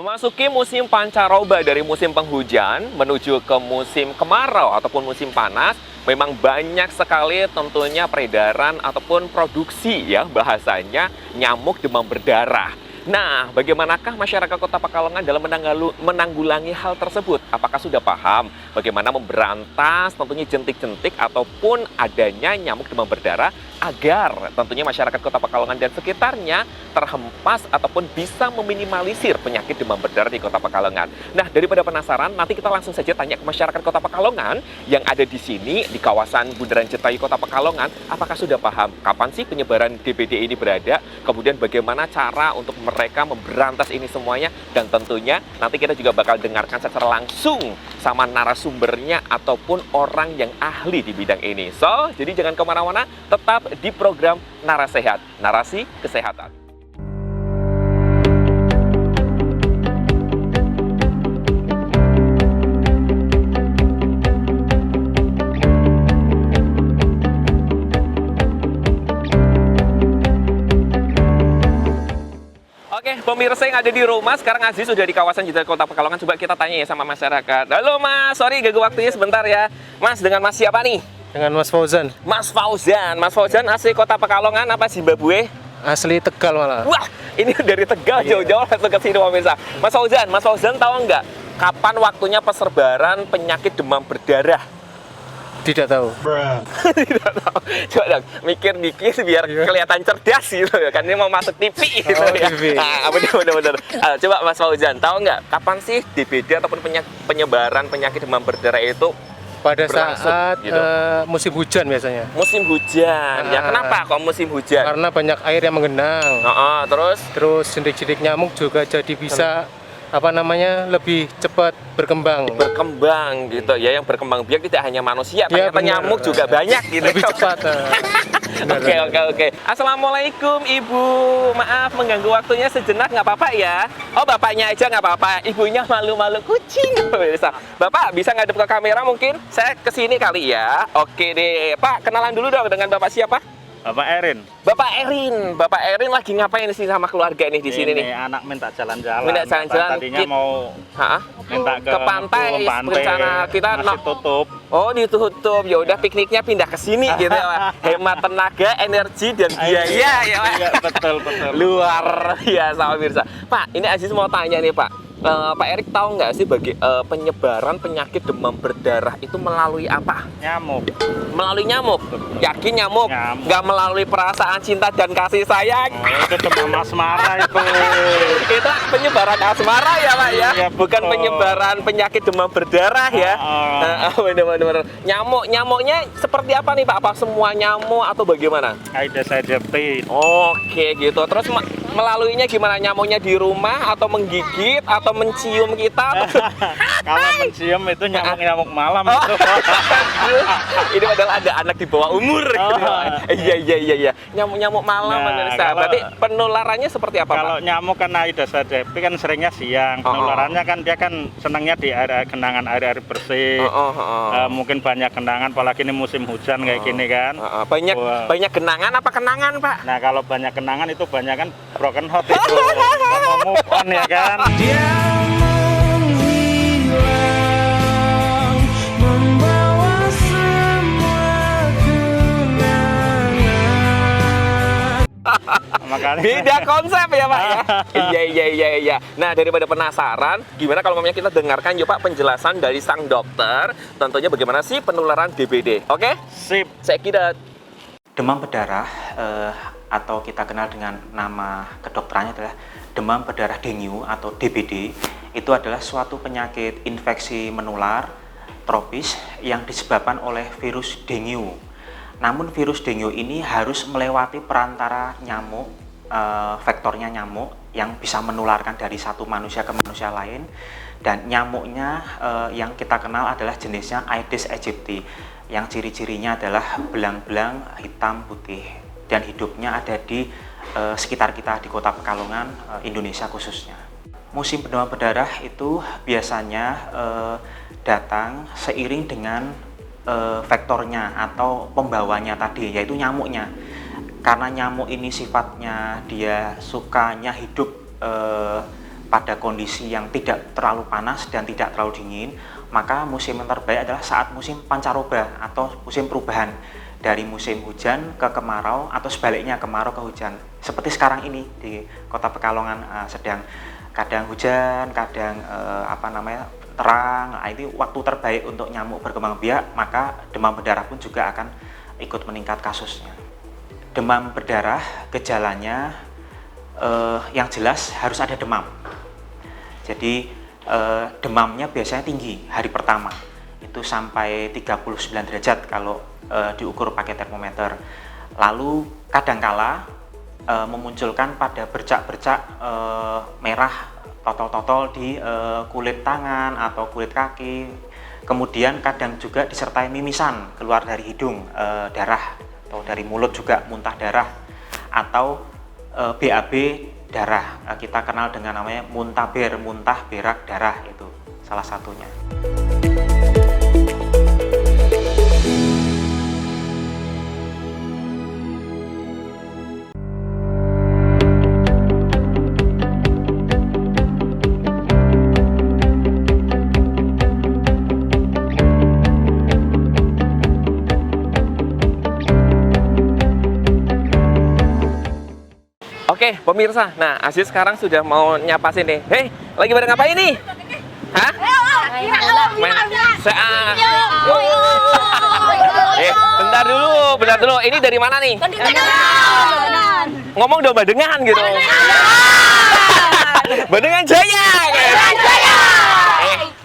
Memasuki musim pancaroba dari musim penghujan menuju ke musim kemarau ataupun musim panas, memang banyak sekali tentunya peredaran ataupun produksi ya bahasanya nyamuk demam berdarah. Nah, bagaimanakah masyarakat Kota Pekalongan dalam menanggulangi hal tersebut? Apakah sudah paham bagaimana memberantas tentunya jentik-jentik ataupun adanya nyamuk demam berdarah agar tentunya masyarakat Kota Pekalongan dan sekitarnya terhempas ataupun bisa meminimalisir penyakit demam berdarah di Kota Pekalongan. Nah, daripada penasaran, nanti kita langsung saja tanya ke masyarakat Kota Pekalongan yang ada di sini di kawasan Bundaran Jetayu Kota Pekalongan, apakah sudah paham kapan sih penyebaran DBD ini berada, kemudian bagaimana cara untuk mereka memberantas ini semuanya, dan tentunya nanti kita juga bakal dengarkan secara langsung sama narasumbernya ataupun orang yang ahli di bidang ini. So, jadi jangan kemana-mana, tetap di program Narasehat, Narasi Kesehatan. Oke, pemirsa yang ada di rumah, sekarang Aziz sudah di kawasan Jetayu Kota Pekalongan. Coba kita tanya ya sama masyarakat. Halo Mas, sorry ganggu waktunya sebentar ya. Mas, dengan Mas siapa nih? Dengan Mas Fauzan. Mas Fauzan. Mas Fauzan asli Kota Pekalongan apa Zimbabwe? Asli Tegal malah. Wah, ini dari Tegal jauh-jauh langsung ke sini pemirsa. Mas Fauzan tahu nggak kapan waktunya persebaran penyakit demam berdarah? Tidak tahu. Tidak tahu. Coba dong, mikir dikit biar kelihatan cerdas gitu ya. Kan ini mau masuk TV gitu ya. TV. Ah, benar. Coba Mas Fauzan, tahu nggak kapan sih DBD ataupun penyebaran penyakit demam berdarah itu Pada berlangsung, saat gitu? musim hujan biasanya. Musim hujan. Ya kenapa kok musim hujan? Karena banyak air yang menggenang. Terus Terus jentik-jentik nyamuk juga jadi bisa lebih cepat berkembang. berkembang gitu ya, yang berkembang biak tidak hanya manusia, Iya, ternyata benar. nyamuk juga banyak gitu. Lebih cepat. Oke. Assalamualaikum Ibu, maaf mengganggu waktunya sejenak, nggak apa-apa ya? Oh, bapaknya aja nggak apa-apa, ibunya malu-malu kucing. Bapak bisa ngadep ke kamera mungkin? Saya kesini kali ya. Oke deh, Pak, kenalan dulu dong dengan Bapak siapa? Bapak Erin. Bapak Erin lagi ngapain sih sama keluarga nih di sini nih? Anak minta jalan-jalan. Minta jalan-jalan. Tadinya mau Minta ke ke pantai, rencana kita masih tutup. Oh, ditutup. Ya udah pikniknya pindah ke sini gitu ya. Hemat tenaga, energi dan biaya ya, Pak. Iya, betul. Luar biasa pemirsa. Pak, ini Aziz mau tanya nih, Pak. Pak Erik tahu nggak sih penyebaran penyakit demam berdarah itu melalui apa? Nyamuk. Melalui nyamuk. Yakin nyamuk? Nyamuk. Nggak melalui perasaan cinta dan kasih sayang. Oh, itu demam asmara itu. Itu penyebaran asmara ya, Pak ya? Iya, Bukan betul. penyebaran penyakit demam berdarah ya? Benar-benar. Nyamuknya seperti apa nih, Pak? Apa semua nyamuk atau bagaimana? Aedes aegypti. Oke gitu. Terus melaluinya gimana? Nyamuknya di rumah atau menggigit atau mencium kita? Kalau mencium itu nyamuk malam itu. Ini padahal ada anak di bawah umur. Iya. Nyamuk malam. Nah, Berarti penularannya seperti apa, Kalau Pak? nyamuk kan Aedes aegypti kan seringnya siang. Penularannya kan dia kan senangnya di genangan air bersih. Mungkin banyak genangan, apalagi ini musim hujan kayak gini kan. Banyak genangan apa kenangan, Pak? Nah, kalau banyak kenangan itu banyak kan broken heart itu. Mau move on ya kan. Makanya Beda konsep ya, Pak ya? Iya. Nah, daripada penasaran, gimana kalau mamanya kita dengarkan yuk, Pak, penjelasan dari sang dokter tentunya bagaimana sih penularan DBD. Oke? sip. Saya kira Demam berdarah atau kita kenal dengan nama kedokterannya adalah demam berdarah dengue atau DBD. Itu adalah suatu penyakit infeksi menular tropis yang disebabkan oleh virus dengue. Namun virus dengue ini harus melewati perantara nyamuk, vektornya nyamuk yang bisa menularkan dari satu manusia ke manusia lain. Dan nyamuknya yang kita kenal adalah jenisnya Aedes aegypti, yang ciri-cirinya adalah belang-belang hitam putih dan hidupnya ada di sekitar kita di Kota Pekalongan, Indonesia khususnya. Musim demam berdarah itu biasanya datang seiring dengan vektornya atau pembawanya tadi, yaitu nyamuknya. Karena nyamuk ini sifatnya dia sukanya hidup pada kondisi yang tidak terlalu panas dan tidak terlalu dingin, maka musim yang terbaik adalah saat musim pancaroba atau musim perubahan dari musim hujan ke kemarau atau sebaliknya kemarau ke hujan. Seperti sekarang ini di Kota Pekalongan sedang kadang hujan, kadang terang. Nah, itu waktu terbaik untuk nyamuk berkembang biak, maka demam berdarah pun juga akan ikut meningkat kasusnya. Demam berdarah gejalanya yang jelas harus ada demam. Jadi demamnya biasanya tinggi hari pertama, itu sampai 39 derajat kalau diukur pakai termometer. Lalu kadangkala memunculkan pada bercak-bercak merah totol-totol di kulit tangan atau kulit kaki. Kemudian kadang juga disertai mimisan keluar dari hidung, darah, atau dari mulut juga muntah darah, atau BAB darah. Kita kenal dengan namanya muntaber, muntah berak darah, itu salah satunya. Oke, pemirsa. Nah, Aziz sekarang sudah mau nyapa sini. Hei, lagi pada ngapain nih? Hah? Main. Bentar dulu. Ini dari mana nih? Ngomong dong Badengan gitu. Badengan Jaya.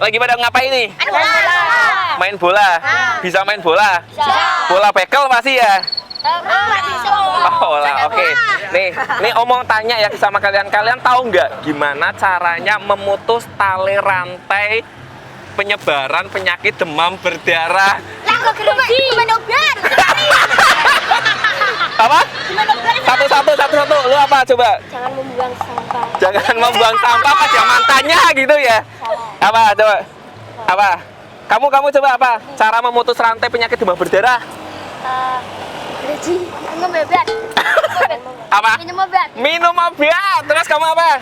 Lagi pada ngapain nih? Main bola. Bisa main bola? Bola bekel pasti ya? Oh lah, oke. Nih omong tanya ya sama kalian tahu nggak gimana caranya memutus tali rantai penyebaran penyakit demam berdarah? Apa? Satu. Lu apa coba? Jangan membuang sampah. Jangan membuang sampah pas zaman tanya gitu ya. Apa coba? Apa? Kamu coba apa? Cara memutus rantai penyakit demam berdarah? Minum obat. Apa? Minum obat. Minum obat. Terus kamu apa?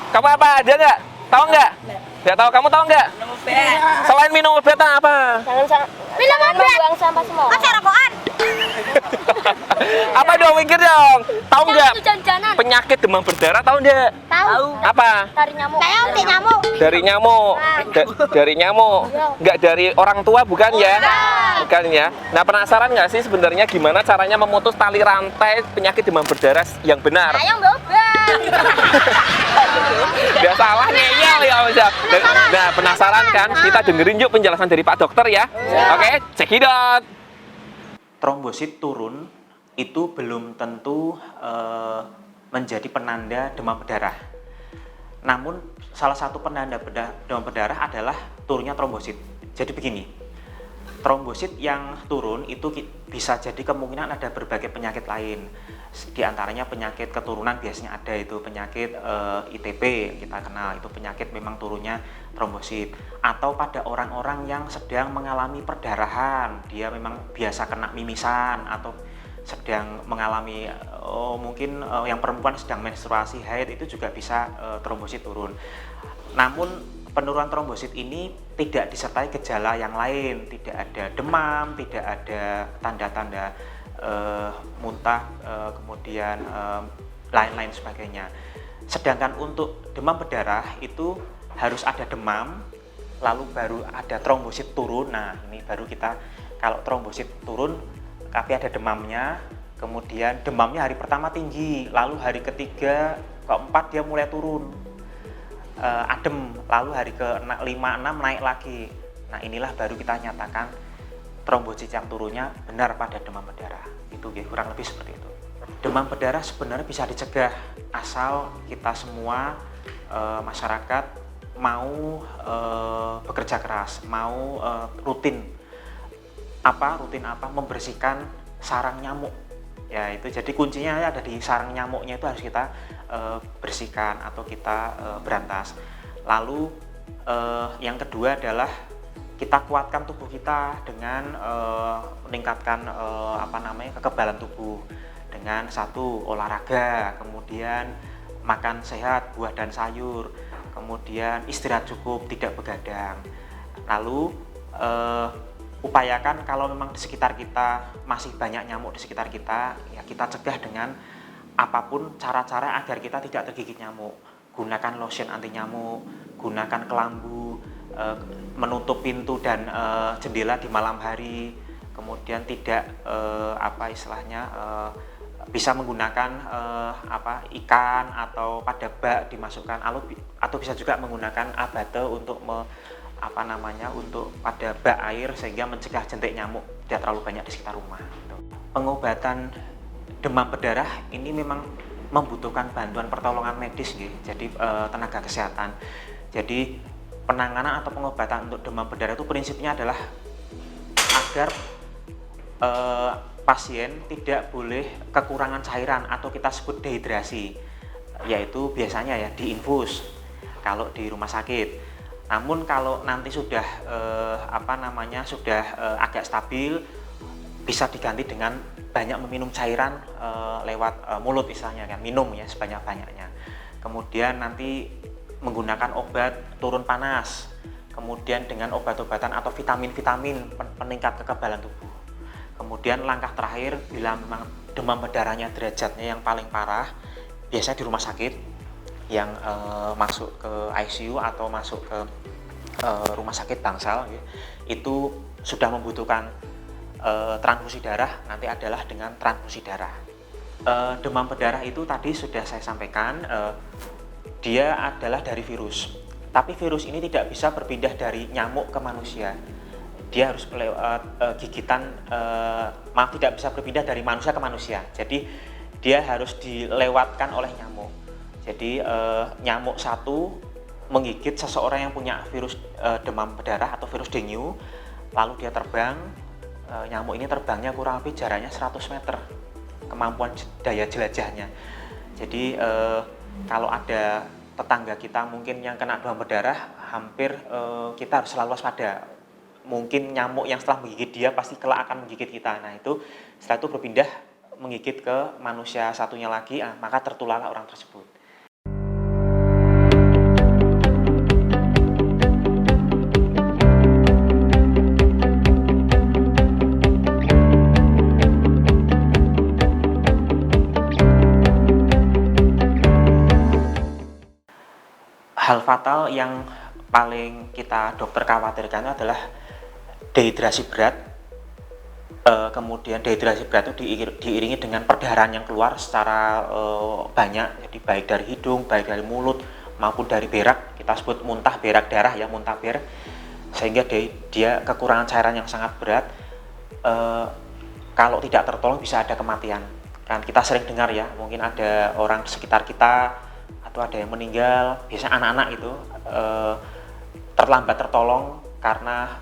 Kamu apa? Dia nggak? Tahu nggak? Nggak tahu. Kamu tahu nggak? Minum obat. Selain minum obat apa? Jangan minum obat. Membuang sampah semua. Masa rokokan? Apa dong? Mikir dong. Tahu nggak? Jangan. Penyakit demam berdarah tahu nggak? Tahu. Apa? Dari nyamuk. Kayak nyamuk. Dari nyamuk. Dari nyamuk. Nggak dari orang tua bukan ya? Bukan ya. Nah, penasaran nggak sih sebenarnya gimana caranya memutus tali rantai penyakit demam berdarah yang benar? Ayo obat. Nggak salah ngeyel ya Om Syah. Nah, penasaran kan? Kita dengerin yuk penjelasan dari Pak Dokter ya. Oke, cekidot. Trombosit turun itu belum tentu menjadi penanda demam berdarah. Namun salah satu penanda demam berdarah adalah turunnya trombosit. Jadi begini, trombosit yang turun itu bisa jadi kemungkinan ada berbagai penyakit lain. Di antaranya penyakit keturunan biasanya ada, itu penyakit ITP kita kenal, itu penyakit memang turunnya trombosit. Atau pada orang-orang yang sedang mengalami perdarahan, dia memang biasa kena mimisan, atau sedang mengalami mungkin yang perempuan sedang menstruasi haid, itu juga bisa trombosit turun. Namun penurunan trombosit ini tidak disertai gejala yang lain, tidak ada demam, tidak ada tanda-tanda muntah, kemudian lain-lain sebagainya. Sedangkan untuk demam berdarah itu harus ada demam, lalu baru ada trombosit turun. Nah, ini baru kita, kalau trombosit turun tapi ada demamnya, kemudian demamnya hari pertama tinggi, lalu hari ketiga, keempat dia mulai turun, adem, lalu hari ke-5, 6 naik lagi. Nah, inilah baru kita nyatakan trombosit yang turunnya benar pada demam berdarah. Itu ya, kurang lebih seperti itu. Demam berdarah sebenarnya bisa dicegah asal kita semua masyarakat mau bekerja keras, mau rutin membersihkan sarang nyamuk. Ya, itu jadi kuncinya ada di sarang nyamuknya, itu harus kita bersihkan atau kita berantas. Lalu yang kedua adalah kita kuatkan tubuh kita dengan meningkatkan kekebalan tubuh dengan satu olahraga, kemudian makan sehat, buah dan sayur. kemudian istirahat cukup, tidak begadang. Lalu upayakan kalau memang di sekitar kita masih banyak nyamuk di sekitar kita, ya kita cegah dengan apapun cara-cara agar kita tidak tergigit nyamuk. Gunakan lotion anti nyamuk, gunakan kelambu, menutup pintu dan jendela di malam hari, kemudian tidak bisa menggunakan ikan atau pada bak dimasukkan, atau bisa juga menggunakan abate untuk untuk pada bak air sehingga mencegah jentik nyamuk tidak terlalu banyak di sekitar rumah. Pengobatan demam berdarah ini memang membutuhkan bantuan pertolongan medis, jadi tenaga kesehatan. Jadi penanganan atau pengobatan untuk demam berdarah itu prinsipnya adalah agar pasien tidak boleh kekurangan cairan atau kita sebut dehidrasi, yaitu biasanya ya diinfus kalau di rumah sakit. Namun kalau nanti sudah agak stabil, bisa diganti dengan banyak meminum cairan lewat mulut istilahnya kan, minum ya sebanyak-banyaknya. Kemudian nanti menggunakan obat turun panas, kemudian dengan obat-obatan atau vitamin-vitamin peningkat kekebalan tubuh. Kemudian langkah terakhir, bila memang demam berdarahnya derajatnya yang paling parah, biasanya di rumah sakit yang masuk ke ICU atau masuk ke rumah sakit bangsal, itu sudah membutuhkan transfusi darah, nanti adalah dengan transfusi darah. Demam berdarah itu tadi sudah saya sampaikan, dia adalah dari virus, tapi virus ini tidak bisa berpindah dari nyamuk ke manusia. Dia harus melewat gigitan, tidak bisa berpindah dari manusia ke manusia. Jadi dia harus dilewatkan oleh nyamuk. Jadi nyamuk satu menggigit seseorang yang punya virus demam berdarah atau virus dengue, lalu dia terbang. Nyamuk ini terbangnya kurang lebih jaraknya 100 meter, kemampuan daya jelajahnya. Jadi kalau ada tetangga kita mungkin yang kena demam berdarah, hampir kita harus selalu waspada. Mungkin nyamuk yang setelah menggigit dia pasti kelak akan menggigit kita. Nah itu setelah itu berpindah menggigit ke manusia satunya lagi, maka tertularlah orang tersebut. Hal fatal yang paling kita dokter khawatirkan adalah dehidrasi berat. Kemudian dehidrasi berat itu diiringi dengan perdarahan yang keluar secara banyak, jadi baik dari hidung, baik dari mulut maupun dari berak. Kita sebut muntah berak darah ya, muntaber, sehingga dia kekurangan cairan yang sangat berat. Kalau tidak tertolong bisa ada kematian. Kan kita sering dengar ya, mungkin ada orang di sekitar kita atau ada yang meninggal, biasanya anak-anak itu terlambat tertolong karena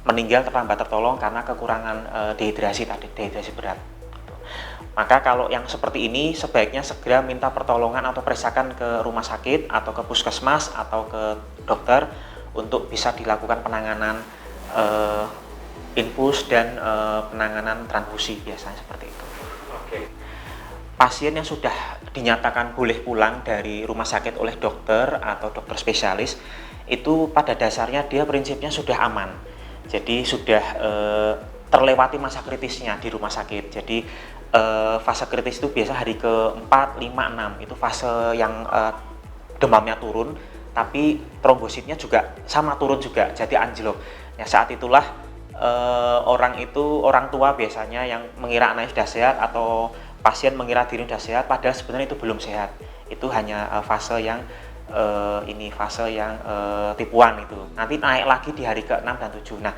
terlambat tertolong karena kekurangan dehidrasi berat. Maka kalau yang seperti ini sebaiknya segera minta pertolongan atau periksakan ke rumah sakit atau ke puskesmas atau ke dokter untuk bisa dilakukan penanganan infus dan penanganan transfusi, biasanya seperti itu. Pasien yang sudah dinyatakan boleh pulang dari rumah sakit oleh dokter atau dokter spesialis, itu pada dasarnya dia prinsipnya sudah aman. Jadi sudah terlewati masa kritisnya di rumah sakit. Jadi fase kritis itu biasa hari ke-4, 5, 6. Itu fase yang demamnya turun, tapi trombositnya juga sama turun juga, jadi anjlok. Ya, saat itulah orang tua biasanya yang mengira anaknya sudah sehat atau pasien mengira diri sudah sehat, padahal sebenarnya itu belum sehat. Itu hanya fase yang tipuan itu. Nanti naik lagi di hari ke-6 dan 7. Nah,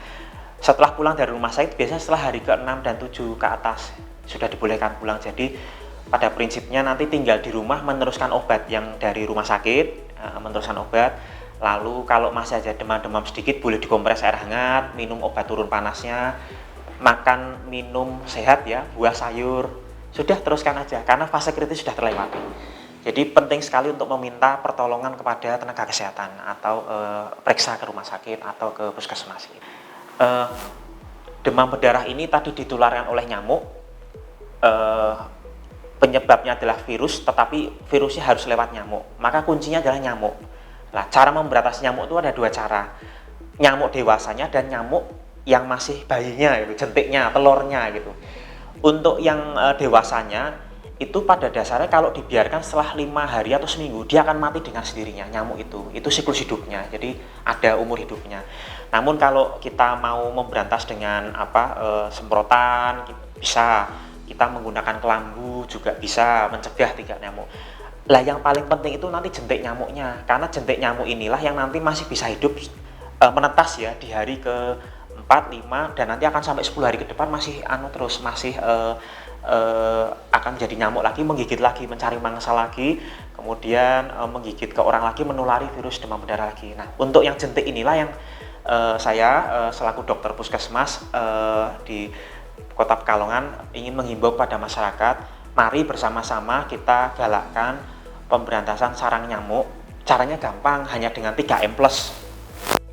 setelah pulang dari rumah sakit, biasanya setelah hari ke-6 dan 7 ke atas sudah dibolehkan pulang. Jadi pada prinsipnya nanti tinggal di rumah meneruskan obat yang dari rumah sakit, meneruskan obat. Lalu kalau masih ada demam-demam sedikit, boleh dikompres air hangat, minum obat turun panasnya, makan minum sehat ya, buah sayur. Sudah teruskan aja, karena fase kritis sudah terlewati. Jadi penting sekali untuk meminta pertolongan kepada tenaga kesehatan atau periksa ke rumah sakit atau ke puskesmas. Demam berdarah ini tadi ditularkan oleh nyamuk. penyebabnya adalah virus, tetapi virusnya harus lewat nyamuk. Maka kuncinya adalah nyamuk. Nah, cara memberantas nyamuk itu ada 2 cara. Nyamuk dewasanya dan nyamuk yang masih bayinya, gitu, jentiknya, telurnya gitu. Untuk yang dewasanya itu pada dasarnya kalau dibiarkan setelah 5 hari atau seminggu dia akan mati dengan sendirinya nyamuk itu siklus hidupnya, jadi ada umur hidupnya. Namun kalau kita mau memberantas dengan semprotan, bisa kita menggunakan kelambu juga bisa mencegah tingkat nyamuk. Lah yang paling penting itu nanti jentik nyamuknya, karena jentik nyamuk inilah yang nanti masih bisa hidup menetas ya di hari ke 4, 5 dan nanti akan sampai 10 hari ke depan masih akan jadi nyamuk lagi, menggigit lagi, mencari mangsa lagi, kemudian menggigit ke orang lagi, menulari virus demam berdarah lagi. Nah, untuk yang jentik inilah yang saya selaku dokter puskesmas di Kota Pekalongan ingin menghimbau kepada masyarakat, mari bersama-sama kita galakkan pemberantasan sarang nyamuk. Caranya gampang, hanya dengan 3M+.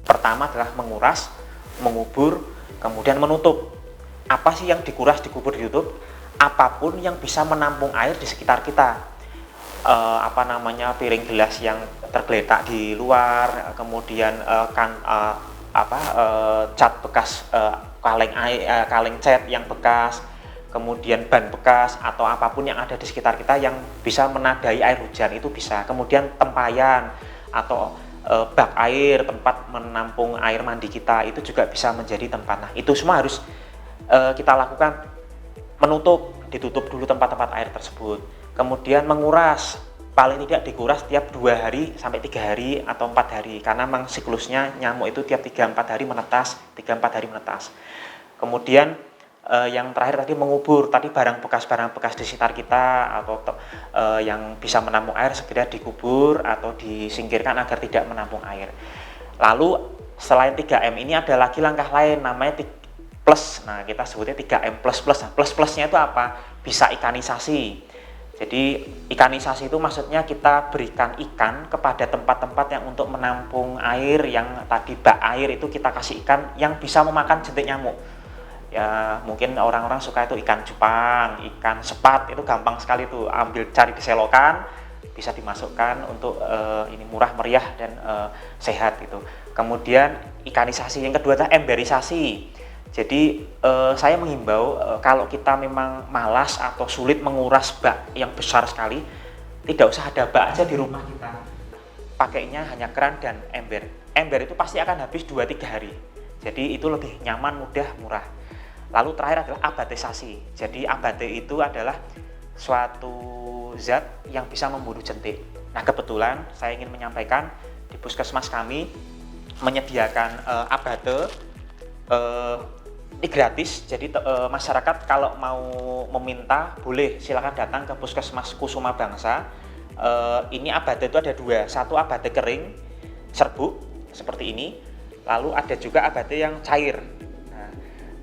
Pertama adalah menguras, mengubur, kemudian menutup. Apa sih yang dikuras, dikubur, ditutup? Apapun yang bisa menampung air di sekitar kita, piring gelas yang tergeletak di luar, kemudian cat bekas, kaleng cat yang bekas, kemudian ban bekas atau apapun yang ada di sekitar kita yang bisa menadai air hujan itu bisa. Kemudian tempayan atau bak air, tempat menampung air mandi kita itu juga bisa menjadi tempat. Nah, itu semua harus kita lakukan. Ditutup dulu tempat-tempat air tersebut. Kemudian menguras, paling tidak dikuras tiap 2 hari sampai 3 hari atau 4 hari, karena memang siklusnya nyamuk itu tiap 3-4 hari menetas, 3-4 hari menetas. Kemudian yang terakhir tadi mengubur, tadi barang bekas di sekitar kita atau yang bisa menampung air segera dikubur atau disingkirkan agar tidak menampung air. Lalu selain 3M ini ada lagi langkah lain namanya plus. Nah, kita sebutnya 3M++. Nah, plus-plusnya itu apa? Bisa ikanisasi. Jadi ikanisasi itu maksudnya kita berikan ikan kepada tempat-tempat yang untuk menampung air, yang tadi bak air itu kita kasih ikan yang bisa memakan jentik nyamuk. Ya, mungkin orang-orang suka itu ikan cupang, ikan sepat, itu gampang sekali tuh, ambil cari di selokan, bisa dimasukkan untuk ini murah meriah dan sehat itu. Kemudian ikanisasi, yang kedua adalah emberisasi. Jadi saya menghimbau kalau kita memang malas atau sulit menguras bak yang besar sekali, tidak usah ada bak aja di rumah kita. Pakainya hanya keran dan ember. Ember itu pasti akan habis 2-3 hari. Jadi itu lebih nyaman, mudah, murah. Lalu terakhir adalah abatisasi. Jadi abate itu adalah suatu zat yang bisa membunuh jentik. Nah, kebetulan saya ingin menyampaikan di puskesmas kami menyediakan abate ini gratis. Jadi masyarakat kalau mau meminta boleh silakan datang ke Puskesmas Kusuma Bangsa. Ini abate itu ada 2, satu abate kering serbuk seperti ini, lalu ada juga abate yang cair. Nah,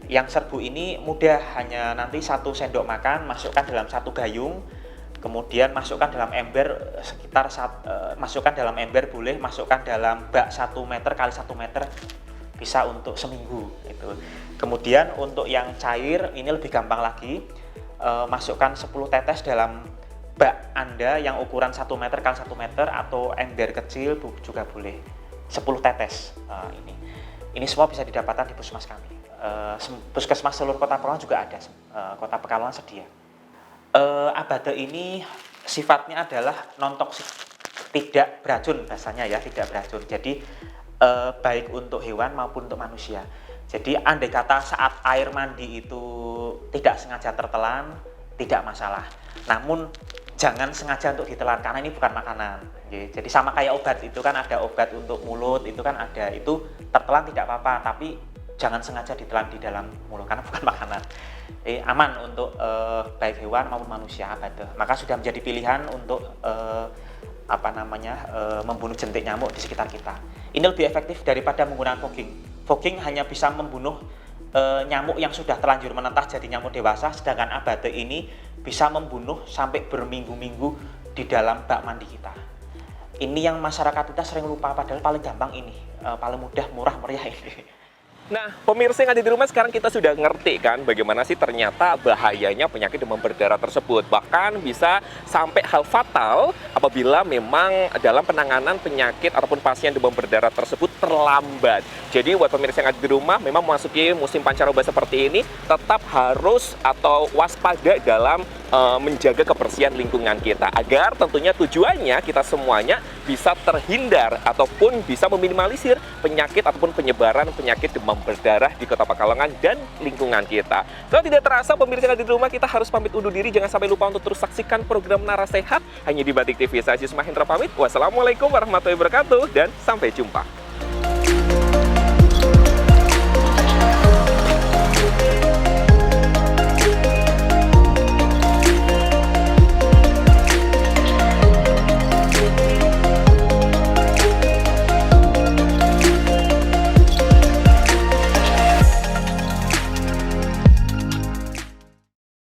yang serbuk ini mudah, hanya nanti 1 sendok makan masukkan dalam 1 gayung, kemudian masukkan dalam ember sekitar masukkan dalam ember, boleh masukkan dalam bak 1 meter kali 1 meter, bisa untuk seminggu itu. Kemudian untuk yang cair ini lebih gampang lagi, masukkan 10 tetes dalam bak Anda yang ukuran 1 meter kali 1 meter atau ember kecil juga boleh, 10 tetes. Ini semua bisa didapatkan di puskesmas kami. Puskesmas seluruh Kota Pekalongan juga ada, Kota Pekalongan sedia. Abate ini sifatnya adalah non toksik, tidak beracun bahasanya ya, tidak beracun. Jadi baik untuk hewan maupun untuk manusia. Jadi andai kata saat air mandi itu tidak sengaja tertelan, tidak masalah. Namun jangan sengaja untuk ditelan, karena ini bukan makanan. Jadi sama kayak obat, itu kan ada obat untuk mulut, itu kan ada, itu tertelan tidak apa-apa, tapi jangan sengaja ditelan di dalam mulut karena bukan makanan. Aman untuk baik hewan maupun manusia abate. Maka sudah menjadi pilihan untuk membunuh jentik nyamuk di sekitar kita. Ini lebih efektif daripada menggunakan fogging. Fogging hanya bisa membunuh nyamuk yang sudah terlanjur menetas jadi nyamuk dewasa, sedangkan abate ini bisa membunuh sampai berminggu-minggu di dalam bak mandi kita. Ini yang masyarakat kita sering lupa, padahal paling gampang ini, paling mudah, murah, meriah ini. Nah, pemirsa yang ada di rumah, sekarang kita sudah ngerti kan bagaimana sih ternyata bahayanya penyakit demam berdarah tersebut. Bahkan bisa sampai hal fatal apabila memang dalam penanganan penyakit ataupun pasien demam berdarah tersebut terlambat. Jadi buat pemirsa yang ada di rumah, memang memasuki musim pancaroba seperti ini tetap harus atau waspada dalam menjaga kebersihan lingkungan kita, agar tentunya tujuannya kita semuanya bisa terhindar ataupun bisa meminimalisir penyakit ataupun penyebaran penyakit demam berdarah di Kota Pekalongan dan lingkungan kita. Kalau tidak terasa pemirsa yang ada di rumah, kita harus pamit undur diri. Jangan sampai lupa untuk terus saksikan program Narasehat hanya di Batik TV. Saya Yusuf Mahendra pamit. Wassalamualaikum warahmatullahi wabarakatuh dan sampai jumpa.